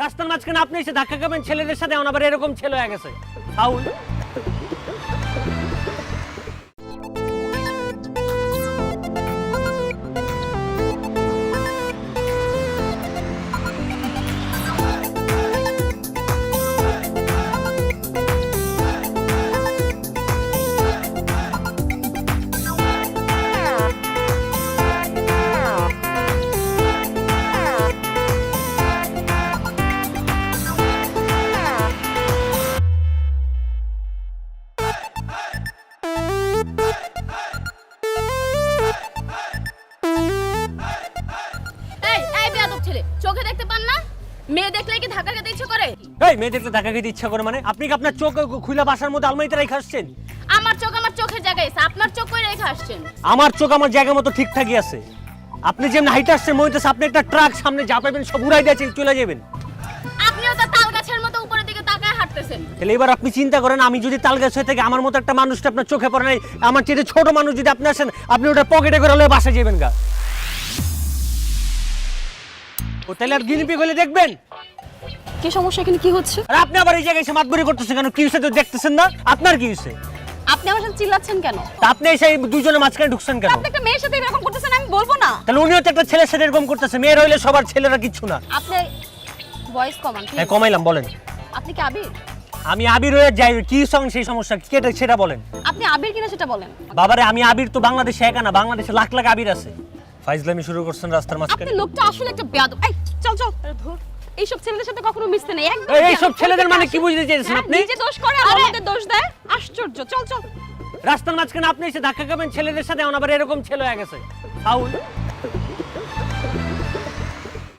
রাস্তার মাঝখানে আপনি এসে ধাক্কা খাবেন ছেলেদের সাথে, এখন আবার এরকম ছেলে হয়ে গেছে ফাউল। চোখে দেখতে পান না? মেয়ে দেখলে কি ধাক্কা খেতে ইচ্ছে করে? এই মেয়ে দেখলে ধাক্কা খেতে ইচ্ছা করে মানে? আপনি কি আপনার চোখ খুলে বাসার মধ্যে আলমারিতে রেখে আসছেন? আমার চোখ আমার চোখের জায়গায় আছে, আপনার চোখ কই রেখে আসছেন? আমার চোখ আমার জায়গা মতো ঠিকঠাকই আছে। আপনি যেমন হাইট আসছেন মনে হচ্ছে আপনি একটা ট্রাক সামনে চাপাবেন, সব উড়াই দিয়ে চলে যাবেন। আপনিও তো তাল গাছের মতো উপরের দিকে তাকায় হাঁটতেছেন। তাহলে এবার আপনি চিন্তা করেন, আমি যদি তাল গাছ হয়ে থাকি, আমার মতো একটা মানুষটা আপনার চোখে পড়ে নাই, আমার চেয়ে ছোট মানুষ যদি আপনি আসেন, আপনি ওটা পকেটে করে হলে বাসা যাবেন গা। ও তাহলে আর গিনিপিগ হলে দেখবেন। কি সমস্যা, এখানে কি হচ্ছে? আর আপনি আবার এই জায়গায় এসে মাতবরি করতেছেন কেন? কি হয়েছে তো দেখতেছেন না? আপনার কি হয়েছে? আপনি আমার সাথে চিল্লাচ্ছেন কেন? তা আপনি এসে দুইজনের মাঝখানে ঢুকছেন কেন? আপনি একটা মেয়ের সাথে এরকম করতেছেন, আমি বলবো না? তাহলে উনিও তো একটা ছেলের সাথে এরকম করতেছে। মেয়ের হইলে সবার, ছেলেরা কিচ্ছু না। আপনি ভয়েস কমান। হ্যাঁ কমাইলাম, বলেন। আপনি কি আবির? আমি আবির হয়ে যাই, কি সেই সমস্যা কেটে সেটা বলেন। আপনি আবির কিনা সেটা বলেন। বাবারে আমি আবির তো বাংলাদেশে একা না, বাংলাদেশে লাখ লাখ আবির আছে। ফাইজলামি শুরু করছেন রাস্তার মাঝখানে। আপনি লোকটা আসলে একটা বেয়াদব। এই চল চল, আরে ধুর, এইসব ছেলেদের সাথে কখনো মিশতে নেই একদম। এইসব ছেলেদের মানে কি বুঝতে চাইছেন আপনি? নিজে দোষ করে আর আমাদের দোষ দেয়, আশ্চর্য। চল চল। রাস্তার মাঝখানে আপনি এসে ধাক্কা খাবেন ছেলেদের সাথে, এখন আবার এরকম ছেলে হয়ে গেছে ফাউল।